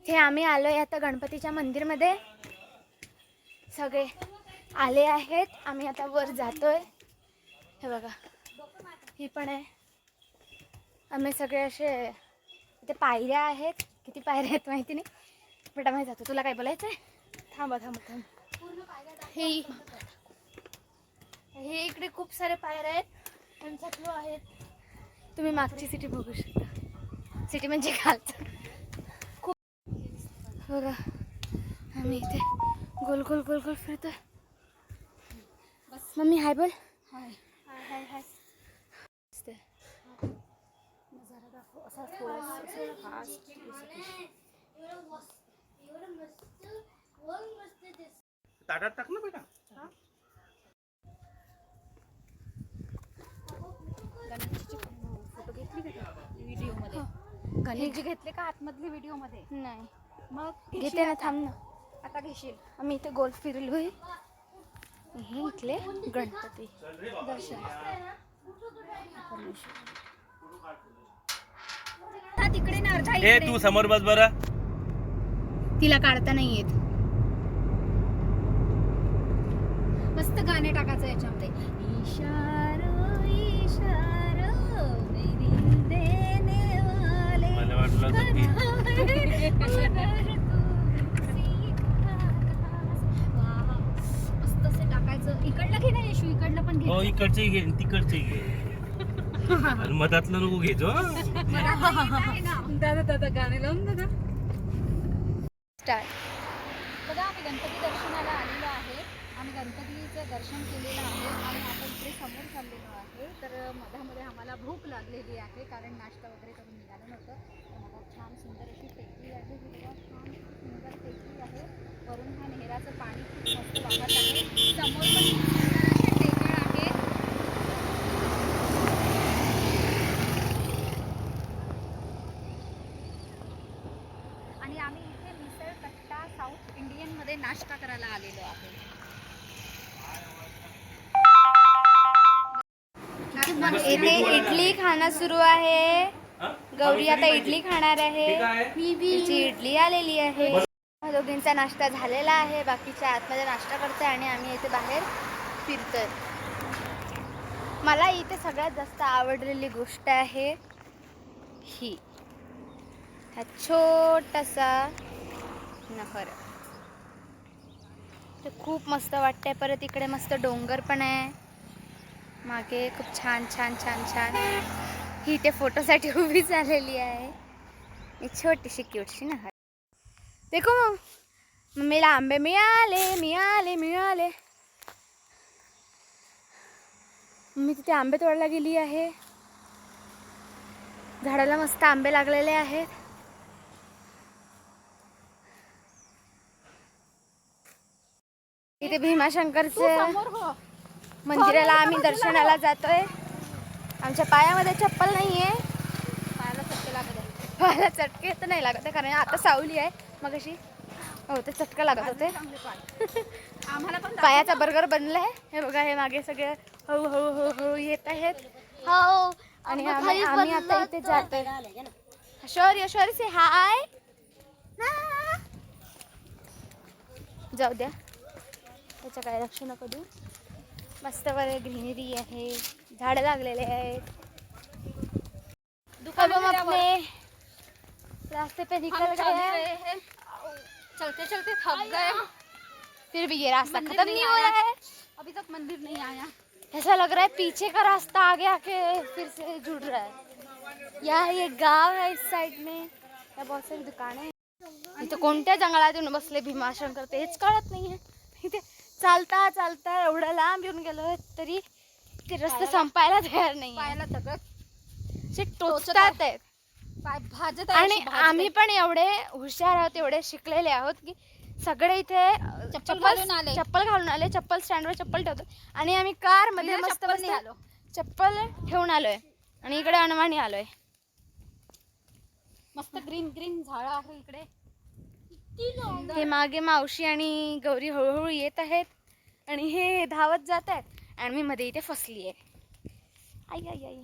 इथे आम्ही आलोय आता गणपतीच्या मंदिरमध्ये. सगळे आले आहेत, आम्ही आता वर जातोय. हे बघा, ही पण आहे. आम्ही सगळे असे इथे पायऱ्या आहेत, किती पायऱ्या आहेत माहिती नाही, बट आम्ही जातो. तुला काय बोलायचं आहे? थांबा थांबा थांब. हे इकडे खूप सारे पायऱ्या आहेत, त्यांचा फ्लो आहेत. तुम्ही मागची सिटी बघू शकता. सिटी म्हणजे खालचं खूप बघा. आम्ही इथे गोल गोल गोल गोल फिरतोय. मम्मी हाय बोल. हाय हाय हाय. नजारा दाखव असा ताटात टाक ना बेटा. गणेशची फोटो घेतली का व्हिडिओ मध्ये? गणेशजी घेतले का आतमधले व्हिडिओ मध्ये? नाही, मग घेते ना, थांब ना. आता घेशील. आम्ही इथे गोल फिरलोय. हे इथले गणपती दर्शन. तिकडे ना अर्धा ए तू समोर बस बरं. तिला काढता नाही येत. मस्त गाणे टाकायचं याच्यामध्ये. इशारो इशारो मेरी देने वाले. मला वाटलं मस्त असे टाकायचं. इकडलं घे ना येशू, इकडलं पण घे. हो इकडचे घे तिकडचे घे. मधातलं नको घेजो. दादा दादा गाणे लावून दादा. स्टार्ट. बघा, आम्ही गणपती दर्शनाला आलेलो आहे. आम्ही गणपतीचं दर्शन केलेलं आहे आणि आता इकडे समोर चाललेलो आहे. तर मधामध्ये आम्हाला भूक लागलेली आहे, कारण नाश्ता वगैरे करून निघालं नव्हतं. तर मला छान सुंदर अशी टेकडी आहे. ही बघा, छान सुंदर टेकडी आहे. वरून ह्या नेहराचं पाणी खूप मस्त वाहत आहे. समोर पण सुंदर असे टेकड आहे. आणि आम्ही इथे मिसळ कट्टा साऊथ इंडियनमध्ये नाश्ता करायला आलेलो आहे. इथे इडली खाणं सुरू आहे. गौरी आता इडली खाणार आहे. तिची इडली आलेली आहे. दोघींचा नाश्ता झालेला आहे. बाकीच्या आतमध्ये नाश्ता करतोय आणि आम्ही इथे बाहेर फिरतोय. मला इथे सगळ्यात जास्त आवडलेली गोष्ट आहे ही, हा छोटासा नहर. ते खूप मस्त वाटतंय. परत इकडे मस्त डोंगर पण आहे मागे. खूप छान छान छान छान. ही इथे फोटोसाठी उभी झालेली आहे. एक छोटीशी क्यूटशी नहर. देखो मम्मीला आंबे मिळाले मिळाले मिळाले. मम्मी तिथे आंबे तोडायला गेली आहे. झाडाला मस्त आंबे लागलेले आहेत. इथे भीमाशंकरचं मंदिराला आम्ही दर्शनाला जातोय. आमच्या पायामध्ये चप्पल नाहीये. पायाला चटके लागत आहे. पायाला चटके तर नाही लागत आहे, कारण आता सावली आहे. मग अशी हो ते चटका लागत होते. आम्हाला पण पायाचा बर्गर बनलाय. हे बघा, हे मागे सगळे हळू हळू हळू हळू येत आहेत. हो, आणि आम्ही आता इथे जातोय. शौर्य शौर्य से हाय. जाऊ द्या, त्याचं काय लक्ष नको देऊ. मस्त वर ग्रीनरी आहे, झाडं लागलेले आहेत. दुकान अब हम अपने रास्ते पे निकल गए. चलते चलते थक गए. फिर भी ये रास्ता मंदिर खत्म नहीं नहीं हो रहा है. अभी तक मंदिर नहीं आया. ऐसा लग रहा है पीछे का रास्ता आगे आके फिर से जुड़ रहा है. यहाँ ये गांव है, इस साइड में या बहुत सारी दुकानें हैं. इथे कोणत्या जंगलातून बसले भीमाशंकर तेच कळत नाहीये. इथे चालता चालता एवढा लांब येऊन गेलो तरी ते रस्ते संपायला तयार नाही. पायाला तगत जे टोचतात आहेत. पाय भाजत आणि आम्ही पण एवढे हुशार आहोत, एवढे शिकलेले आहोत की सगळे इथे चप्पल घालून आले. चप्पल स्टँडवर चप्पल ठेवतो आणि आम्ही कार मध्ये मस्त चप्पल आलो. चप्पल ठेवून आलोय आणि इकडे अनवाणी आलोय. मस्त ग्रीन ग्रीन झाड आहे इकडे. हे मागे मावशी आणि गौरी हळूहळू येत आहेत आणि हे धावत जात आहेत आणि मी मध्ये इथे फसली आहे. आई आई आई.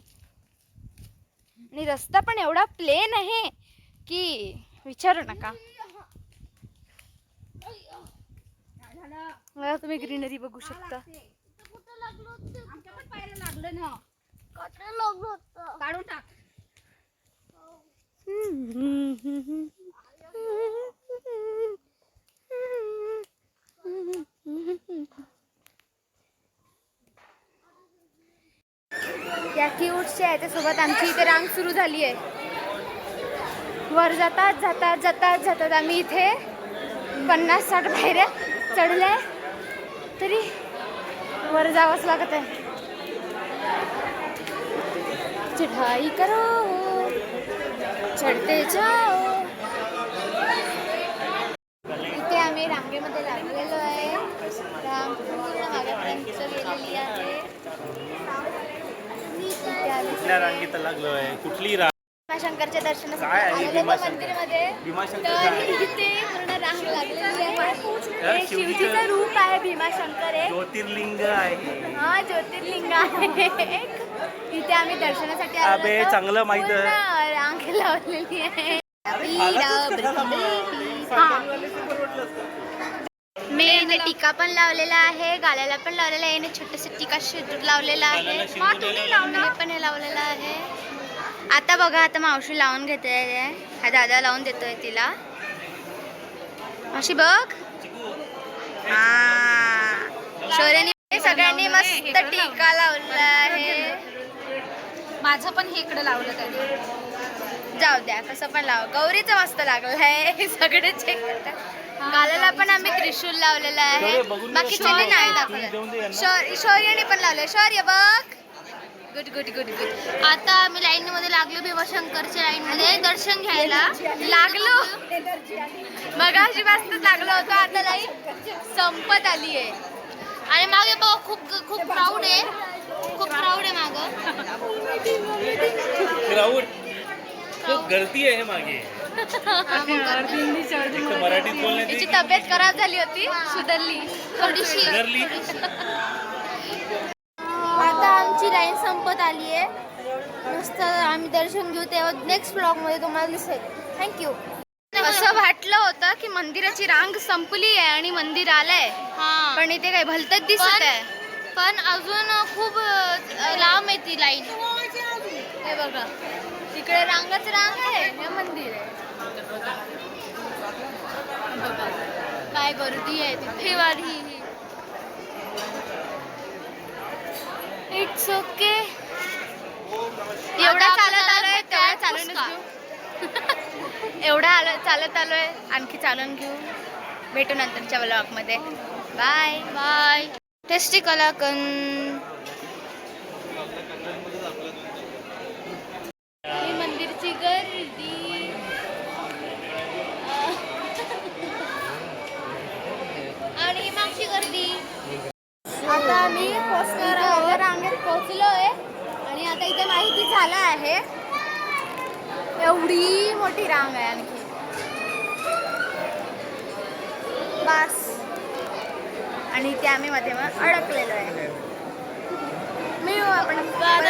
आणि रस्ता पण एवढा प्लेन आहे की विचारू नका. मला तुम्ही ग्रीनरी बघू शकता. आमच्या पण पायला लागलं ना. काढून टाक. या क्यूटच्या याच्यासोबत आमची इथे रांग सुरू झाली आहे. वर जातात जातात जातात जातात आम्ही इथे 50-60 पायऱ्या चढल्या तरी वर जावंच लागत आहे. चढाई करो चढते जाओ. इथे आम्ही रांगेमध्ये लागलेलो आहे. रांग पूर्ण मागेपर्यंत गेलेली आहे. कुठल्या रांगेत लागलो आहे? कुठली रांग? भीमाशंकरच्या दर्शनासाठी काय आहे आलेलो भीमाशंकर? मंदिरमध्ये. भीमाशंकर तर काय? इथे पूर्ण रांग लागलेली आहे. हे शिवजीचं शिवजीचं रूप आहे भीमाशंकर आहे. ज्योतिर्लिंग आहे. हा ज्योतिर्लिंग आहे. इथे आम्ही दर्शनासाठी आलेलो अबे, होतो. चांगलं माहित आहे. पूर्ण रांग लावलेली आहे. मी टीका पण लावलेला आहे, गाल्याला पण लावलेला आहे, छोटस टीका शेंदूर लावलेला आहे. मी पण हे लावलेलं आहे. आता बघा, आता मावशी लावून घेते. हा दादा लावून देतोय तिला. मावशी बघ. हा शौर्याने सगळ्यांनी मस्त टीका लावला आहे. माझं पण हे इकडे लावलं त्याने. जाऊ द्या, कसं पण लाव. गौरीचं मस्त लागलं आहे. सगळे चेक करतात. गालाला पण आम्ही त्रिशूल लावलेला आहे. बाकीच्यांनी नाही दाखवलं. शौर्याने पण लावलंय. शौर्य बघ. Good good good good. आता आम्ही लाईन मध्ये लागलो भीमाशंकरच्या लाईन मध्ये दर्शन घ्यायला लागलो. मगाशी मस्त लागलो होतो. आता लाईन संपत आली आहे. आणि मागे बघ, खूप खूप प्राऊड आहे. खूप प्राऊड आहे मागं. क्राऊड खूप गर्दी आहे मागे. मराठीत बोलण्याची तिची तब्येत खराब झाली होती, सुधारली थोडीशी. सुधारली. आता आमची लाईन संपत आली आहे. मस्त आम्ही दर्शन घेऊ, तेव्हा नेक्स्ट ब्लॉग मध्ये तुम्हाला दिसेल. थँक्यू. असं वाटलं होतं की मंदिराची रांग संपली आहे आणि मंदिर आलंय, पण इथे काही भलतच दिसत आहे. पण अजून खूप लांब आहे ती लाईन. हे बघा, तिकडे रांगच रांग आहे, हे मंदिर आहे. बघा काय गर्दी आहे तिथे. वारी इट्स ओके. एवढा चालत आलोय तेवढा चालूनच घेऊ. एवढा चालत आलोय, आणखी चालून घेऊ. भेटू नंतरच्या ब्लॉग मध्ये. Bye bye. टेस्टी कलाकंद. ही मंदिरची गर्दी. आणि मागची गर्दी. आता आम्ही रांगेत पोहोचलोय आणि आता इथे माहिती झालं आहे एवढी मोठी रांग आहे आणखी. बस. आणि इथे आम्ही मध्ये अडकलेलो आहे. मिळू आपण.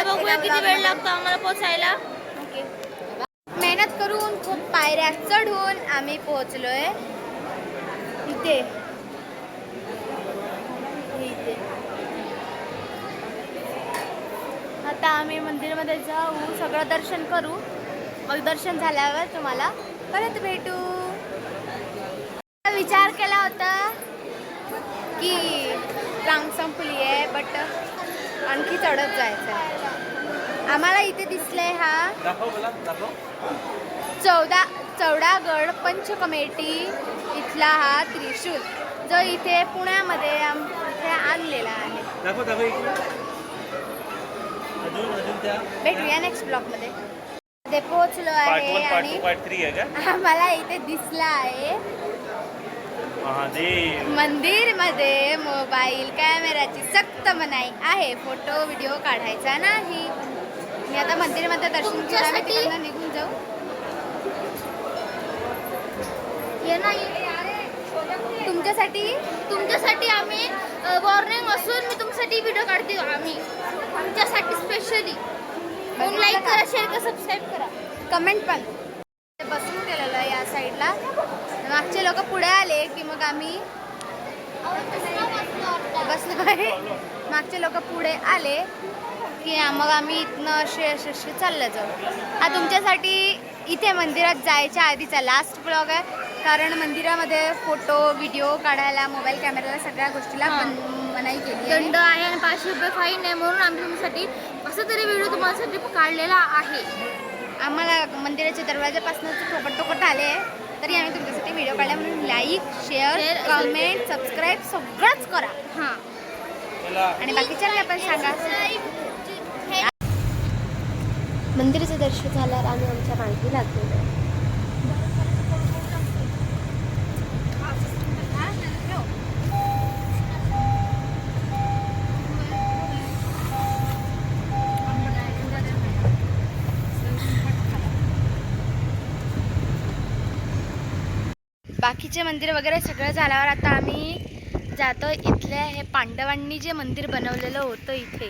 बघूया किती वेळ लागतो आम्हाला पोहोचायला. ओके. मेहनत करून खूप पायऱ्या चढून आम्ही पोहोचलोय इथे. आता आम्ही मंदिरामध्ये जाऊ, सगळं दर्शन करू. मग दर्शन झाल्यावर तुम्हाला परत भेटू. विचार केला होता की रांग संपली आहे, बट आणखी चढत जायचं. आम्हाला इथे दिसलंय हा चौदागड पंचकमेटी इथला हा त्रिशूल, जो इथे पुण्यामध्ये इथे आणलेला आहे. भेटूया नेक्स्ट ब्लॉग मध्ये. ते पोहोचलो आहे आणि आम्हाला इथे दिसला आहे मंदिर मध्ये मोबाईल कॅमेराची सक्त मनाई आहे. फोटो व्हिडिओ काढायचा नाही. मी आता मंदिरामध्ये दर्शन घेऊन निघून जाऊ. तुमच्यासाठी आम्ही वॉर्निंग असून मी तुमच्यासाठी व्हिडिओ काढते. आम्ही तुमच्यासाठी स्पेशली. लाईक करा, शेअर करा, सबस्क्राईब करा, कमेंट पण. बसून गेलेलो या साईडला. मागचे लोक पुढे आले की मग आम्ही बसलो आहे. मागचे लोक पुढे आले की मग आम्ही इथनं असे चाललं जाऊ. हा तुमच्यासाठी इथे मंदिरात जायच्या आधीचा लास्ट ब्लॉग आहे, कारण मंदिरामध्ये फोटो व्हिडिओ काढायला मोबाईल कॅमेराला सगळ्या गोष्टीला मनाई केली आहे. दंड आहे आणि 500 रुपये फाईन आहे, म्हणून आम्ही तुमच्यासाठी असं तरी व्हिडिओ तुम्हासाठी काढलेला आहे. आम्हाला मंदिराच्या दरवाजापासूनच टोकट आले आहे, तरी आम्ही तुमच्यासाठी व्हिडिओ काढला. म्हणून लाईक शेअर कमेंट सबस्क्राईब सगळंच करा. हां, आणि बाकीच्यांना पण सांगा. मंदिराचं दर्शन झाल्यावर आम्ही आमच्या माहिती लागलेलो. बाकीचे मंदिर वगैरे सगळं झाल्यावर आता आम्ही जातो इथले हे पांडवांनी जे मंदिर बनवलेलं होतं इथे.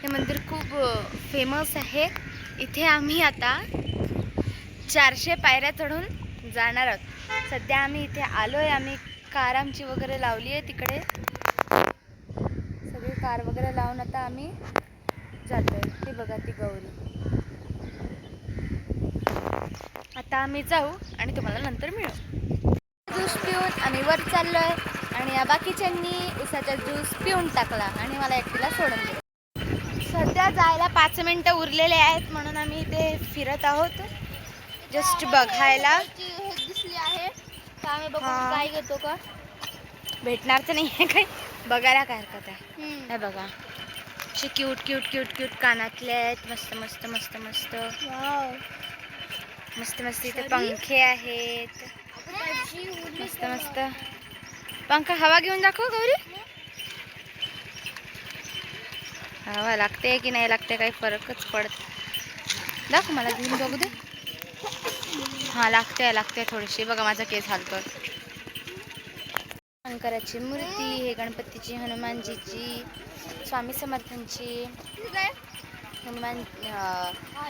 हे मंदिर खूप फेमस आहे. इथे आम्ही आता 400 पायऱ्या चढून जाणार आहोत. सध्या आम्ही इथे आलो आहे. आम्ही कार आमची वगैरे लावली आहे तिकडे. सगळी कार वगैरे लावून आता आम्ही जातो आहे. हे बघा ती गौरी. आता आम्ही जाऊ आणि तुम्हाला नंतर मिळू. ज्यूस पिऊन आम्ही वर चाललो आहे आणि या बाकीच्यांनी उसाचा ज्यूस पिऊन टाकला आणि मला एकटीला सोडून दिलं. सध्या जायला 5 मिनिटं उरलेले आहेत, म्हणून आम्ही इथे फिरत आहोत जस्ट बघायला. दिसली आहे तर आम्ही बघू हां. काय घेतो का. भेटणार तर नाही आहे काही, बघायला काय हरकत आहे. हे बघा असे क्यूट क्यूट क्यूट क्यूट कानातले आहेत. मस्त मस्त मस्त मस्त वाव, मस्त मस्त. इथे पंखे आहेत मस्त मस्त. पंखा हवा घेऊन दाखव गौरी. हवा लागते की नाही लागते काही फरकच पडत. दाखव मला घेऊन बघू दे. हां लागते लागते थोडीशी. बघा माझा केस हालतोय. शंकराची मूर्ती, हे गणपतीची, हनुमानजीची, स्वामी समर्थांची, हनुमान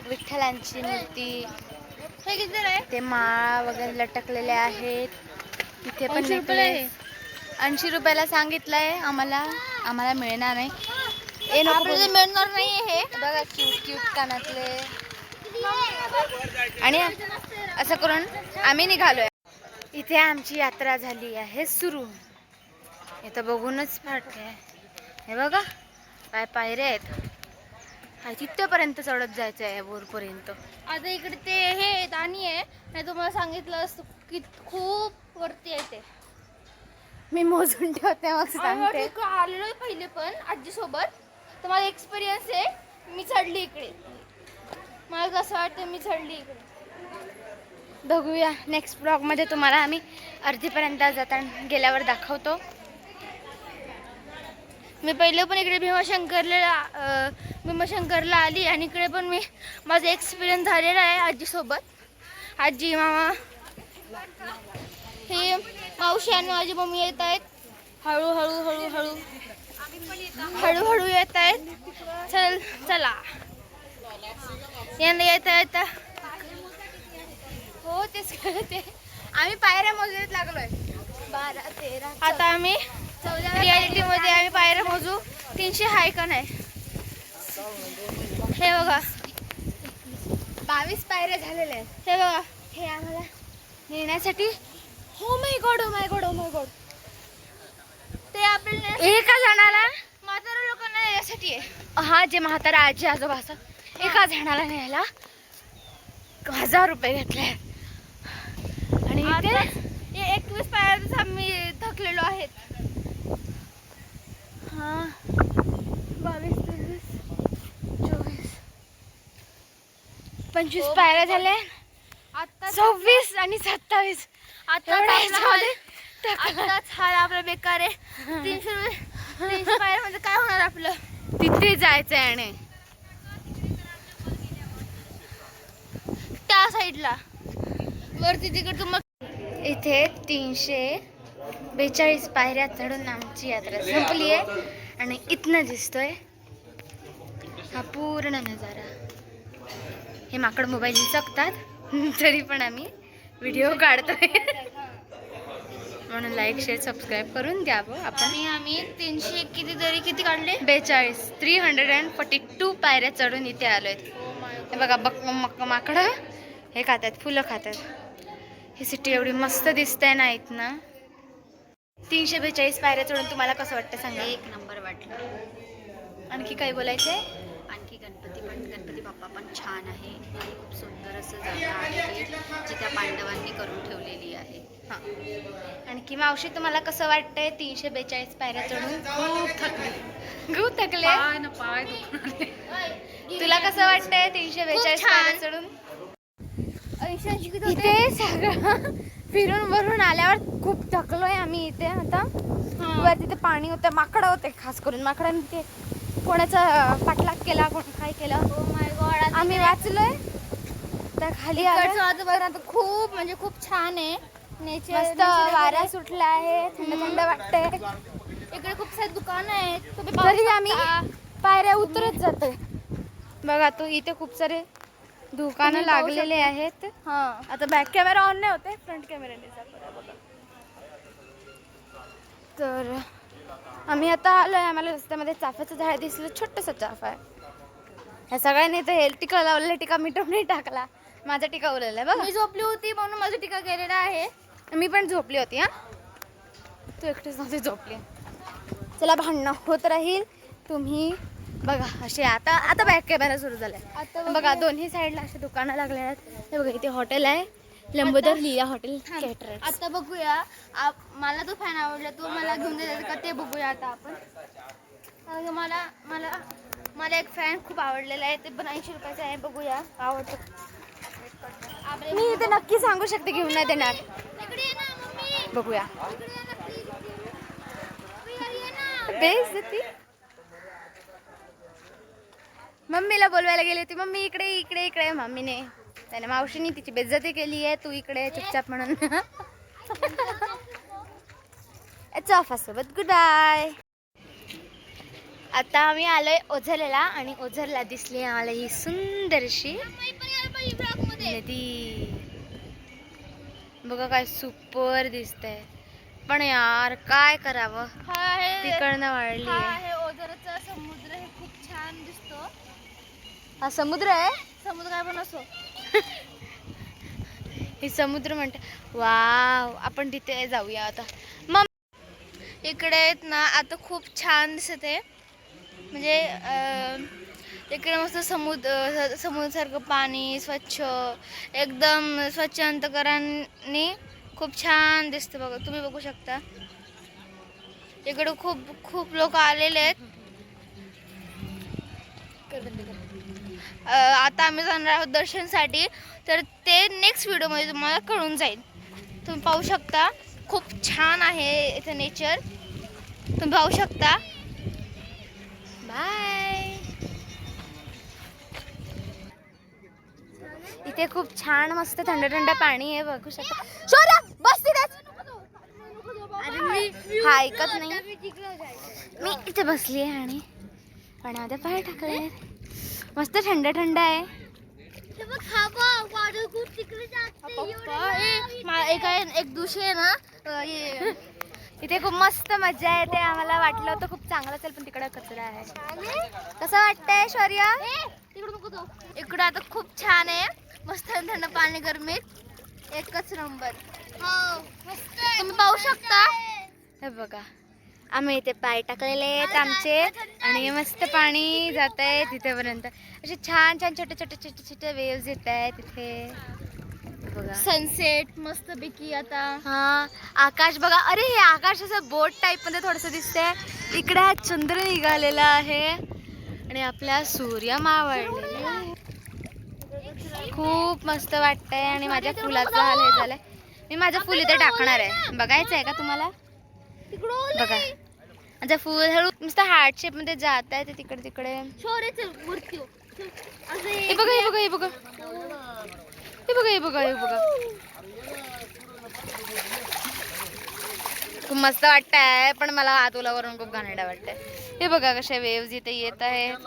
विठ्ठलांची मूर्ती. हे किती आहे? ते माळा वगैरे लटकलेले आहेत. तिथे पण 80 रुपये आहे. 80 रुपयाला सांगितलंय आम्हाला मिळणार नाही. आपल्याला मिळणार नाही हे. बघा क्यूट क्यूट कानातले. आणि असं करून आम्ही निघालोय. इथे आमची यात्रा झाली आहे सुरू. इथं बघूनच वाटते. हे बघा काय पायऱ्या आहेत. तिथपर्यंत चढत जायचं आहे वरपर्यंत. आता इकडे ते हे दाणी आहे. मी तुम्हाला सांगितलं असतं की खूप वरती आहे ते. मी मोजून ठेवते मग सांगते. आम्ही आलेलो पहिले पण आजी सोबत, तर माझा एक्सपिरियन्स आहे. मी चढली इकडे. मला कसं वाटतं मी चढली इकडे. बघूया नेक्स्ट ब्लॉगमध्ये तुम्हाला आम्ही अर्धीपर्यंत जाताना गेल्यावर दाखवतो. मी पहिले पण इकडे भीमाशंकरला आली आणि इकडे पण माझा एक्सपिरियन्स झालेला आहे आजीसोबत. आजी मामा हे मावशी आणि माझी मम्मी येत आहेत. हळूहळू हळूहळू हळूहळू येत आहेत. चला यांना येता हो तेच कळते. आम्ही पायऱ्या मोजण्यात लागलोय. 12 13 आता आम्ही 14 रियालिटी मध्ये आम्ही पायऱ्या मोजू 300 हाय का नाही. हे बघा 22 पायऱ्या झालेल्या आहेत. हे बघा हे आम्हाला नेण्यासाठी. हो माय गॉड हो माय गॉड हो माय गॉड. ते आपल्याला एका जणाला म्हातारा लोकांना यासाठी आहे. हा जे म्हातारा आजी आजोबा असतात एका जणाला न्यायला 1000 रुपये घेतले. आणि इथे हे 21 पायऱ्यातच आम्ही थकलेलो आहेत. हा 22 23 24 25 पायऱ्या झाल्या. आता 26 आणि 27 आताच हाल आपला बेकार आहे. 300 पायऱ्यामध्ये काय होणार आपलं. तिथे जायचंय. आणि त्या साईडला वरती तिकडे तुम्हाला इथे 342 पायऱ्या चढून आमची यात्रा संपली आहे. आणि इथनं दिसतोय हा पूर्ण नजारा. हे माकड मोबाईल चकतात तरी पण आम्ही व्हिडिओ काढतोय. म्हणून लाईक शेअर सबस्क्राईब करून घ्या आपण. आणि आम्ही 300 किती काढले 42 342 पायऱ्या चढून इथे आलोय. हे बघा माकडं हे खातात, फुलं खातात. ही सिटी एवढी मस्त दिसते ना इथनं. 342 पायऱ्या चढून तुम्हाला कसं वाटतं सांगा. एक नंबर वाटलं. आणखी काय बोलायचंय. आणखी गणपती बाप्पा पण छान आहे आणि खूप सुंदर असं जागा आहे जी त्या पांडवांनी करून ठेवलेली आहे. हां, आणखी मावशी तुम्हाला कसं वाटतंय 342 पायऱ्या चढून. खूप थकले. पाय दुखले. तुला कसं वाटतंय 342 पायऱ्या चढून. इथे सगळं फिरून वरून आल्यावर खूप थकलोय आम्ही इथे. आता वर तिथे पाणी होतं, माकडं होते, खास करून माकडांनी ते कोणाचा पाठलाग केला, कोणी काय केलं. Oh my God. आम्ही वाचलोय तर खाली आलो. वातावरण खूप म्हणजे खूप छान आहे. मस्त वारा सुटला आहे, थंड थंड वाटतंय. इकडे खूप सारे दुकान आहेत. तुम्ही तरी आम्ही पायऱ्या उतरत जातोय. बघा तू इथे खूप सारे दुकानं लागलेले आहेत. आता बॅक कॅमेरा ऑन नाही होते, फ्रंट कॅमेराने बघा. तर आम्ही आता आलोय. आम्हाला रस्त्यामध्ये चाफ्याचं झाड दिसलं, छोटंसं चाफ आहे. ह्या सगळ्यांनी तर हे टिका लावलेला, टिका मिटवून नाही टाकला. माझा टिका उरलेला आहे बघा. मी झोपली होती म्हणून माझा टीका केलेला आहे. मी पण झोपली होती. हा, तू एकटीच नव्हती झोपली. चला, भांडणं होत राहील. तुम्ही बघा असे आता बॅक कॅमेरा सुरू झालाय. आता बघा दोन्ही साईडला असे दुकानं लागले आहेत. हे बघा इथे हॉटेल आहे, लंबोदर लिया हॉटेल कॅटरर्स. आता बघूया. मला तो फॅन आवडला, तो मला घेऊन देतात का ते बघूया आता आपण. कारण मला मला मला एक फॅन खूप आवडलेला आहे, ते पण 80 रुपयाचा आहे. बघूया आवडतो. मी इथे नक्की सांगू शकते घेऊन नाही देणार. इकडे ये ना मम्मी. बघूया. इकडे ये ना प्लीज. ये ना. बेइज्जती. मम्मीला बोलवायला गेली होती, मम्मी इकडे इकडे इकडे. मम्मीने त्याने मावशीने तिची बेइज्जती केली आहे. तू इकडे चुपचाप म्हणून. सोबत गुड बाय. आता आम्ही आलोय ओझरला आणि ओझरला दिसली आम्हाला ही सुंदरशी नदी. बघा काय सुपर दिसतंय. पण यार काय करावं, तिकडनं वाढली आहे. हे ओझरचा समुद्र हे खूप छान दिसतो. हा समुद्र आहे. समुद्र काय पण असो. हे समुद्र म्हणते. वाव, आपण तिथे जाऊया आता. मग इकडे आहेत ना आता खूप छान दिसत आहे. म्हणजे इकडे मस्त समुद्रासारखं पाणी स्वच्छ, एकदम स्वच्छ अंतकरांनी खूप छान दिसतं. बघा तुम्ही बघू शकता. इकडे खूप लोक आलेले आहेत. आता आम्ही जाणार आहोत दर्शनसाठी, तर ते नेक्स्ट व्हिडिओमध्ये तुम्हाला कळून जाईल. तुम्ही पाहू शकता खूप छान आहे इथे नेचर. तुम्ही पाहू शकता. बाय. इथे खूप छान मस्त थंड थंड पाणी आहे, बघू शकता. शोरा बस तिथेच. अरे मी हा ऐकत नाही. मी इथे बसली आहे आणि पाण्यामध्ये पाय टाकले. मस्त थंड थंड आहे. एक दिवशी आहे ना इथे खूप मस्त मजा येते. आम्हाला वाटलं होतं खूप चांगलं असेल, पण तिकडे कचरा आहे. कसं वाटतंय शौर्य. इकडं आता खूप छान आहे. मस्त थंड पाणी गरमीत एकच नंबर. तुम्ही पाहू शकता. हे बघा आम्ही इथे पाय टाकलेले आहेत आमचे आणि मस्त पाणी जात आहे तिथेपर्यंत. असे छान छान छोटे छोटे छोटे छोटे वेव्स येत आहेत तिथे. बघा सनसेट मस्त पैकी. आता हा आकाश बघा. अरे हे आकाश असं बोट टाईप मध्ये थोडस दिसतंय. इकडे हा चंद्र निघालेला आहे आणि आपला सूर्य मावळलेला आहे. खूप मस्त वाटतंय आणि माझ्या फुलाचा हाल हे झालाय. मी माझं फुल इथे टाकणार आहे. बघायचं आहे का तुम्हाला. बघा माझं फुल हळू नुसतं हार्ट शेप मध्ये जात आहे ते तिकडे तिकडे. हे बघा हे बघा हे बघा हे बघा हे बघा हे बघा. खूप मस्त वाटतंय, पण मला आतुला वरून खूप घाणेरडा वाटतंय. हे बघा कशा वेव्स इथे येत आहेत. हे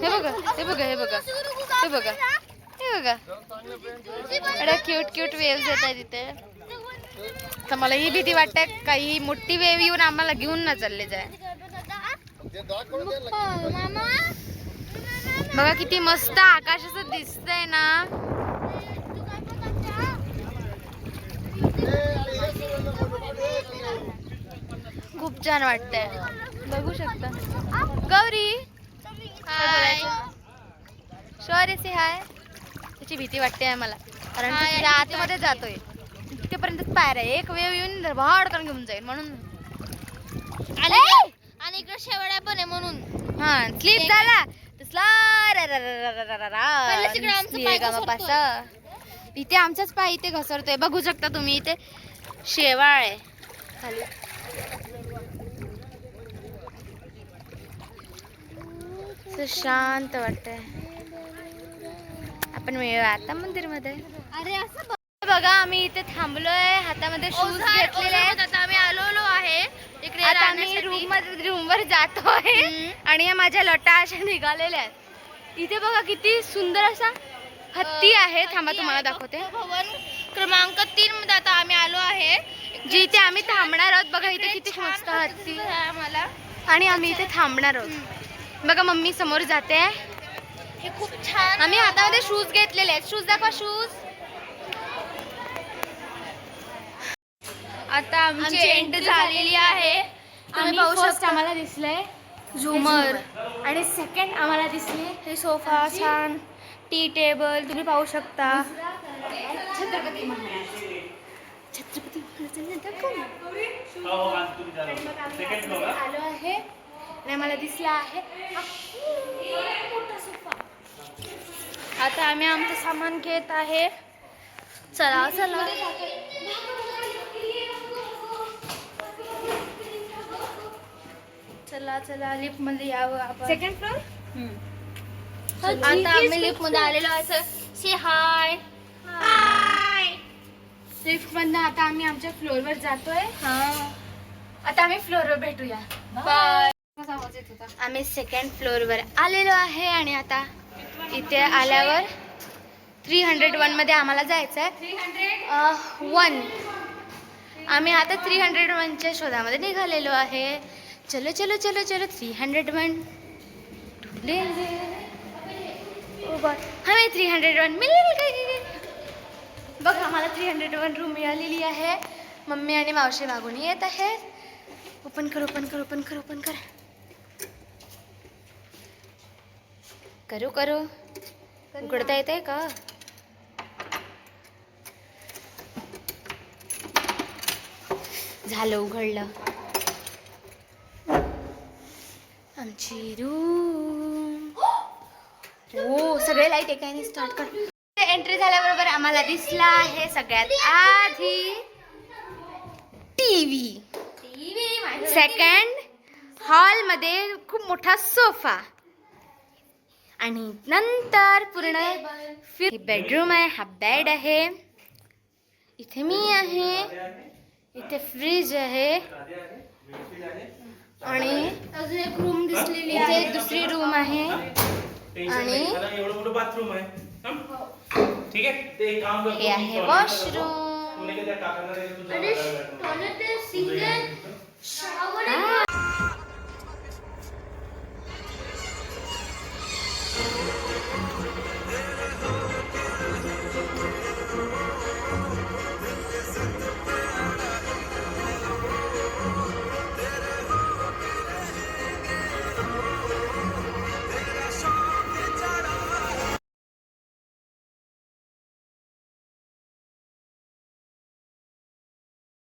बघा हे बघा हे बघा हे बघा हे बघा हे बघा एवढ्या क्यूट क्यूट वेव्स येत आहेत इथे. तर मला ही भीती वाटते काही मोठी वेव येऊन आम्हाला घेऊन ना चालले जाय. बघा किती मस्त आकाश असं दिसतंय ना. खूप छान वाटतंय बघू शकता. गौरी हाय शौर्य से हाय. त्याची भीती वाटते मला कारण तिच्या आतमध्ये जातोय तिथेपर्यंत पायर आहे. एक वेव येऊन भाड करून घेऊन जाईल म्हणून. आणि इकडे शेवड्या पण आहे म्हणून हा स्लीप झाला इथे आमचाच पाय इथे घसरतोय बघू शकता तुम्ही. इथे शेवाळ आहे खाली. शांत वाटतंय. आपण मिळूया आता मंदिर मध्ये. अरे असं बघा आम्ही इथे थांबलोय. हातामध्ये शूज घेतलेले आहेत. आता आम्ही आलो आहे इकडे. आता आम्ही रूम वर जातोय आणि या माझ्या लटा अशा निघालेल्या आहेत. इथे बघा किती सुंदर असा हत्ती आहे. थांबा तुम्हाला दाखवते. भवन क्रमांक 3 मध्ये आता आम्ही आलो आहे जिथे आम्ही थांबणार आहोत. बघा इथे किती मस्त हत्ती आम्हाला. आणि आम्ही इथे थांबणार आहोत. बघा मम्मी समोर जाते. हे खूप छान. आम्ही हातामध्ये शूज घेतलेले आहेत. शूज दाखवा शूज. आता आमची एंट्री झालेली आहे. तुम्ही पाहू शकता आम्हाला दिसलंय झुमर आणि सेकंड आम्हाला दिसले हे सोफा छान टी टेबल तुम्ही पाहू शकता. छत्रपती महाराज आलो आहे आणि आम्हाला दिसला आहे मोठा सोफा. आता आम्ही आमचं सामान घेत आहे. चला चला चला चला लिफ्ट मध्ये यावं आपण. Second floor. आता आम्ही लिफ्ट मध्ये आलेलो आहे. से हाय हाय. लिफ्ट मधनं आता आम्ही आमच्या फ्लोअर वर जातोय. आता आम्ही फ्लोअर वर भेटूया. बाय. आम्ही सेकंड फ्लोअर वर आलेलो आहे आणि आता इथे आल्यावर 301 मध्ये आम्हाला जायचंय. 1 आम्ही आता 301 च्या शोधामध्ये निघालेलो आहे. चलो चलो चलो चलो 301 हमें 301 मिल गई. बघ आम्हाला 301 रूम मिळालेली आहे. मम्मी आणि मावशी मागून येत आहेत. ओपन कर ओपन कर ओपन कर ओपन कर. करू करू उघडता येत आहे का. झालं उघडलं. आमची रूम. हो सगळे लाईट एकाने स्टार्ट कर. एंट्री झाल्याबरोबर आम्हाला दिसला आहे सगळ्यात आधी टीव्ही. सेकंड हॉल मध्ये खूप मोठा सोफा आणि नंतर पूर्ण बेडरूम आहे. हा बेड आहे. इथे मी आहे. इथे फ्रीज आहे आणि अजून एक रूम दिसलेली इथे आहे. एक दुसरी रूम आहे आणि एवढं मोठं बाथरूम आहे. ठीक आहे ते एक काम हे आहे वॉशरूम. शॉवर